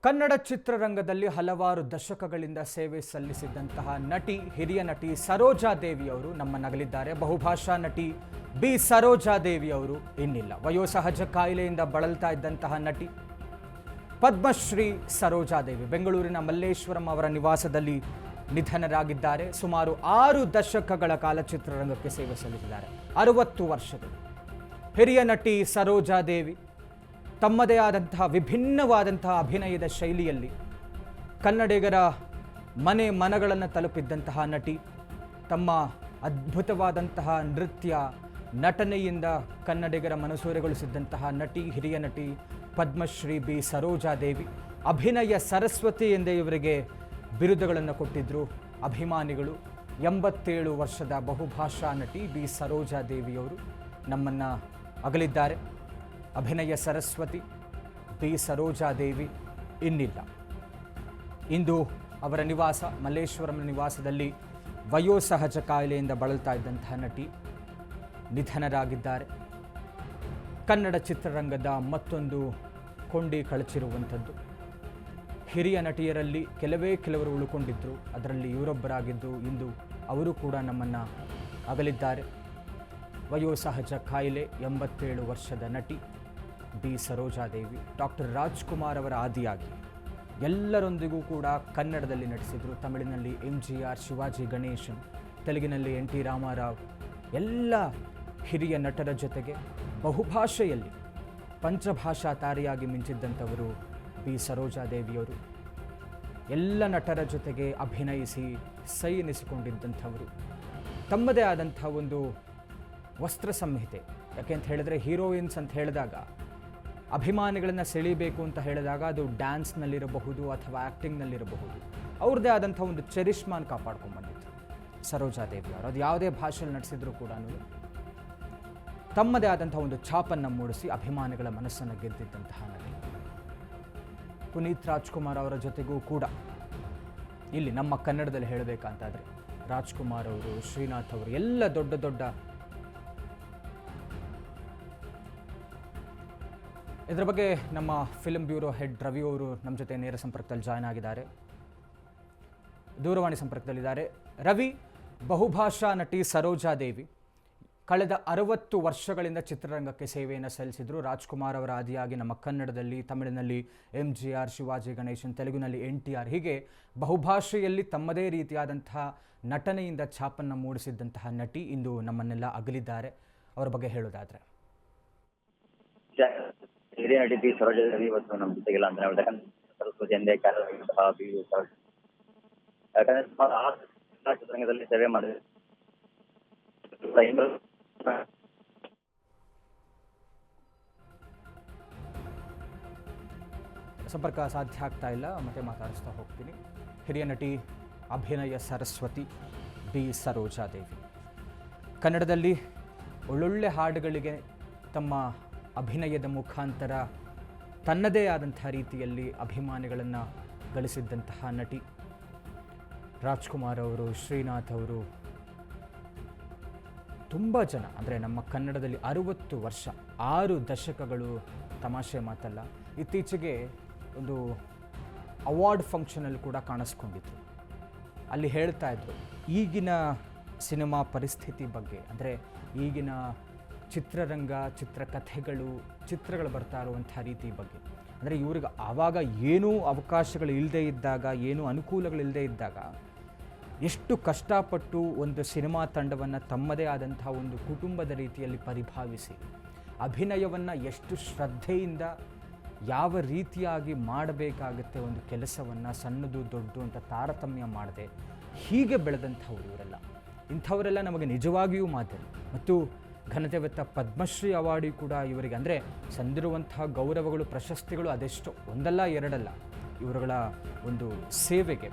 ಕನ್ನಡ ಚಿತ್ರರಂಗದಲ್ಲಿ ಹಲವಾರು ದಶಕಗಳಿಂದ ಸೇವೆ ಸಲ್ಲಿಸಿದಂತಹ ನಟಿ ಹಿರಿಯ ನಟಿ ಸರೋಜಾದೇವಿ ಅವರು ನಮ್ಮನ್ನಗಲಿದ್ದಾರೆ. ಬಹುಭಾಷಾ ನಟಿ ಬಿ ಸರೋಜಾದೇವಿ ಅವರು ಇನ್ನಿಲ್ಲ. ವಯೋಸಹಜ ಕಾಯಿಲೆಯಿಂದ ಬಳಲ್ತಾ ಇದ್ದಂತಹ ನಟಿ ಪದ್ಮಶ್ರೀ ಸರೋಜಾದೇವಿ ಬೆಂಗಳೂರಿನ ಮಲ್ಲೇಶ್ವರಂ ಅವರ ನಿವಾಸದಲ್ಲಿ ನಿಧನರಾಗಿದ್ದಾರೆ. ಸುಮಾರು 6 ದಶಕಗಳ ಕಾಲ ಚಿತ್ರರಂಗಕ್ಕೆ ಸೇವೆ ಸಲ್ಲಿಸಿದ್ದಾರೆ. 60 ವರ್ಷಗಳು. ಹಿರಿಯ ನಟಿ ಸರೋಜಾದೇವಿ ತಮ್ಮದೇ ಆದಂತಹ ವಿಭಿನ್ನವಾದಂತಹ ಅಭಿನಯದ ಶೈಲಿಯಲ್ಲಿ ಕನ್ನಡಿಗರ ಮನೆ ಮನಗಳನ್ನು ತಲುಪಿದ್ದಂತಹ ನಟಿ, ತಮ್ಮ ಅದ್ಭುತವಾದಂತಹ ನೃತ್ಯ ನಟನೆಯಿಂದ ಕನ್ನಡಿಗರ ಮನಸೂರೆಗೊಳಿಸಿದ್ದಂತಹ ನಟಿ, ಹಿರಿಯ ನಟಿ ಪದ್ಮಶ್ರೀ ಬಿ ಸರೋಜಾದೇವಿ. ಅಭಿನಯ ಸರಸ್ವತಿ ಎಂದೇ ಇವರಿಗೆ ಬಿರುದುಗಳನ್ನು ಕೊಟ್ಟಿದ್ದರು ಅಭಿಮಾನಿಗಳು. 87 ವರ್ಷದ ಬಹುಭಾಷಾ ನಟಿ ಬಿ ಸರೋಜಾದೇವಿಯವರು ನಮ್ಮನ್ನು ಅಗಲಿದ್ದಾರೆ. ಅಭಿನಯ ಸರಸ್ವತಿ ಬಿ ಸರೋಜಾದೇವಿ ಇನ್ನಿಲ್ಲ. ಇಂದು ಅವರ ನಿವಾಸ ಮಲ್ಲೇಶ್ವರಂ ನಿವಾಸದಲ್ಲಿ ವಯೋಸಹಜ ಕಾಯಿಲೆಯಿಂದ ಬಳಲ್ತಾ ಇದ್ದಂತಹ ನಟಿ ನಿಧನರಾಗಿದ್ದಾರೆ. ಕನ್ನಡ ಚಿತ್ರರಂಗದ ಮತ್ತೊಂದು ಕೊಂಡಿ ಕಳಚಿರುವಂಥದ್ದು. ಹಿರಿಯ ನಟಿಯರಲ್ಲಿ ಕೆಲವರು ಉಳ್ಕೊಂಡಿದ್ದರು, ಅದರಲ್ಲಿ ಇವರೊಬ್ಬರಾಗಿದ್ದು ಇಂದು ಅವರು ಕೂಡ ನಮ್ಮನ್ನು ಅಗಲಿದ್ದಾರೆ. ವಯೋಸಹಜ ಕಾಯಿಲೆ, 87 ವರ್ಷದ ನಟಿ ಬಿ ಸರೋಜಾದೇವಿ. ಡಾಕ್ಟರ್ ರಾಜ್ಕುಮಾರ್ ಅವರ ಆದಿಯಾಗಿ ಎಲ್ಲರೊಂದಿಗೂ ಕೂಡ ಕನ್ನಡದಲ್ಲಿ ನಟಿಸಿದರು. ತಮಿಳಿನಲ್ಲಿ MGR, ಶಿವಾಜಿ ಗಣೇಶನ್, ತೆಲುಗಿನಲ್ಲಿ NT ರಾಮಾರಾವ್, ಎಲ್ಲ ಹಿರಿಯ ನಟರ ಜೊತೆಗೆ ಬಹುಭಾಷೆಯಲ್ಲಿ ಪಂಚಭಾಷಾ ತಾರೆಯಾಗಿ ಮಿಂಚಿದ್ದಂಥವರು ಬಿ ಸರೋಜಾದೇವಿಯವರು. ಎಲ್ಲ ನಟರ ಜೊತೆಗೆ ಅಭಿನಯಿಸಿ ಸೈ ಎನಿಸಿಕೊಂಡಿದ್ದಂಥವರು. ತಮ್ಮದೇ ಆದಂಥ ಒಂದು ವಸ್ತ್ರ ಸಂಹಿತೆ. ಯಾಕೆ ಅಂತ ಹೇಳಿದ್ರೆ, ಹೀರೋಯಿನ್ಸ್ ಅಂತ ಹೇಳಿದಾಗ, ಅಭಿಮಾನಿಗಳನ್ನು ಸೆಳೀಬೇಕು ಅಂತ ಹೇಳಿದಾಗ ಅದು ಡ್ಯಾನ್ಸ್ನಲ್ಲಿರಬಹುದು ಅಥವಾ ಆ್ಯಕ್ಟಿಂಗ್ನಲ್ಲಿರಬಹುದು. ಅವ್ರದ್ದೇ ಆದಂಥ ಒಂದು ಚರಿಷ್ಮಾನ್ ಕಾಪಾಡ್ಕೊಂಡ್ಬಂದಿತ್ತು ಸರೋಜಾದೇವಿ ಅವರು. ಅದು ಯಾವುದೇ ಭಾಷೆಯಲ್ಲಿ ನಡೆಸಿದ್ರು ಕೂಡ ತಮ್ಮದೇ ಆದಂಥ ಒಂದು ಛಾಪನ್ನು ಮೂಡಿಸಿ ಅಭಿಮಾನಿಗಳ ಮನಸ್ಸನ್ನು ಗೆದ್ದಿದ್ದಂತಹ ನಟಿ. ಪುನೀತ್ ರಾಜ್ಕುಮಾರ್ ಅವರ ಜೊತೆಗೂ ಕೂಡ ಇಲ್ಲಿ ನಮ್ಮ ಕನ್ನಡದಲ್ಲಿ ಹೇಳಬೇಕಂತಾದರೆ ರಾಜ್ಕುಮಾರ್ ಅವರು, ಶ್ರೀನಾಥ್ ಅವರು, ಎಲ್ಲ ದೊಡ್ಡ ದೊಡ್ಡ ಇದರ ಬಗ್ಗೆ ನಮ್ಮ ಫಿಲ್ಮ್ ಬ್ಯೂರೋ ಹೆಡ್ ರವಿ ಅವರು ನಮ್ಮ ಜೊತೆ ನೇರ ಸಂಪರ್ಕದಲ್ಲಿ ಜಾಯ್ನ್ ಆಗಿದ್ದಾರೆ, ದೂರವಾಣಿ ಸಂಪರ್ಕದಲ್ಲಿದ್ದಾರೆ. ರವಿ, ಬಹುಭಾಷಾ ನಟಿ ಸರೋಜಾದೇವಿ ಕಳೆದ 60 ವರ್ಷಗಳಿಂದ ಚಿತ್ರರಂಗಕ್ಕೆ ಸೇವೆಯನ್ನು ಸಲ್ಲಿಸಿದರು. ರಾಜ್ಕುಮಾರ್ ಅವರ ಆದಿಯಾಗಿ ನಮ್ಮ ಕನ್ನಡದಲ್ಲಿ, ತಮಿಳಿನಲ್ಲಿ MGR, ಶಿವಾಜಿ ಗಣೇಶನ್, ತೆಲುಗಿನಲ್ಲಿ NTR, ಹೀಗೆ ಬಹುಭಾಷೆಯಲ್ಲಿ ತಮ್ಮದೇ ರೀತಿಯಾದಂತಹ ನಟನೆಯಿಂದ ಛಾಪನ್ನು ಮೂಡಿಸಿದ್ದಂತಹ ನಟಿ ಇಂದು ನಮ್ಮನ್ನೆಲ್ಲ ಅಗಲಿದ್ದಾರೆ. ಅವರ ಬಗ್ಗೆ ಹೇಳೋದಾದರೆ, ಹಿರಿಯ ನಟಿ ಬಿ ಸರೋಜಾದೇವಿ ಇವತ್ತು ನಮ್ಮ ಜೊತೆಗಿಲ್ಲ ಅಂತ ಹೇಳ್ದೆ. ಸರಸ್ವತಿ ಎಂದೇ ಕಾರ್ಯವಾಗಿರುವಂತಹ ಬಿ ಯಾಕಂದ್ರೆ ಸುಮಾರು 6 ಚಿತ್ರರಂಗದಲ್ಲಿ ಸೇವೆ ಮಾಡಿದೆ. ಸಂಪರ್ಕ ಸಾಧ್ಯ ಆಗ್ತಾ ಇಲ್ಲ, ಮತ್ತೆ ಮಾತಾಡಿಸ್ತಾ ಹೋಗ್ತೀನಿ. ಹಿರಿಯ ನಟಿ ಅಭಿನಯ ಸರಸ್ವತಿ ಬಿ ಸರೋಜಾದೇವಿ ಕನ್ನಡದಲ್ಲಿ ಒಳ್ಳೊಳ್ಳೆ ಹಾಡುಗಳಿಗೆ ತಮ್ಮ ಅಭಿನಯದ ಮುಖಾಂತರ ತನ್ನದೇ ಆದಂಥ ರೀತಿಯಲ್ಲಿ ಅಭಿಮಾನಿಗಳನ್ನು ಗಳಿಸಿದ್ದಂತಹ ನಟಿ. ರಾಜ್ಕುಮಾರ್ ಅವರು, ಶ್ರೀನಾಥ್ ಅವರು, ತುಂಬ ಜನ, ಅಂದರೆ ನಮ್ಮ ಕನ್ನಡದಲ್ಲಿ 60 ವರ್ಷ, 6 ದಶಕಗಳು ತಮಾಷೆ ಮಾತಲ್ಲ. ಇತ್ತೀಚೆಗೆ ಒಂದು ಅವಾರ್ಡ್ ಫಂಕ್ಷನಲ್ಲಿ ಕೂಡ ಕಾಣಿಸ್ಕೊಂಡಿದ್ರು. ಅಲ್ಲಿ ಹೇಳ್ತಾ ಇದ್ರು ಈಗಿನ ಸಿನಿಮಾ ಪರಿಸ್ಥಿತಿ ಬಗ್ಗೆ, ಅಂದರೆ ಈಗಿನ ಚಿತ್ರರಂಗ, ಚಿತ್ರಗಳು ಬರ್ತಾ ಇರುವಂಥ ರೀತಿ ಬಗ್ಗೆ. ಅಂದರೆ ಇವ್ರಿಗೆ ಆವಾಗ ಏನೂ ಅವಕಾಶಗಳು ಇಲ್ಲದೇ ಇದ್ದಾಗ, ಏನೂ ಅನುಕೂಲಗಳಿಲ್ಲದೆ ಇದ್ದಾಗ ಎಷ್ಟು ಕಷ್ಟಪಟ್ಟು ಒಂದು ಸಿನಿಮಾ ತಂಡವನ್ನು ತಮ್ಮದೇ ಆದಂಥ ಒಂದು ಕುಟುಂಬದ ರೀತಿಯಲ್ಲಿ ಪರಿಭಾವಿಸಿ ಅಭಿನಯವನ್ನು ಎಷ್ಟು ಶ್ರದ್ಧೆಯಿಂದ ಯಾವ ರೀತಿಯಾಗಿ ಮಾಡಬೇಕಾಗುತ್ತೆ ಒಂದು ಕೆಲಸವನ್ನು, ಸಣ್ಣದು ದೊಡ್ಡದು ಅಂತ ತಾರತಮ್ಯ ಮಾಡದೆ ಹೀಗೆ ಬೆಳೆದಂಥವ್ರು ಇವರೆಲ್ಲ. ಇಂಥವರೆಲ್ಲ ನಮಗೆ ನಿಜವಾಗಿಯೂ ಮಾದರಿ. ಮತ್ತು ಘನತೆವೆತ್ತ ಪದ್ಮಶ್ರೀ ಅವಾರ್ಡು ಕೂಡ ಇವರಿಗೆ, ಅಂದರೆ ಸಂದಿರುವಂತಹ ಗೌರವಗಳು, ಪ್ರಶಸ್ತಿಗಳು ಅದೆಷ್ಟೋ, ಒಂದಲ್ಲ ಎರಡಲ್ಲ ಇವರುಗಳ ಒಂದು ಸೇವೆಗೆ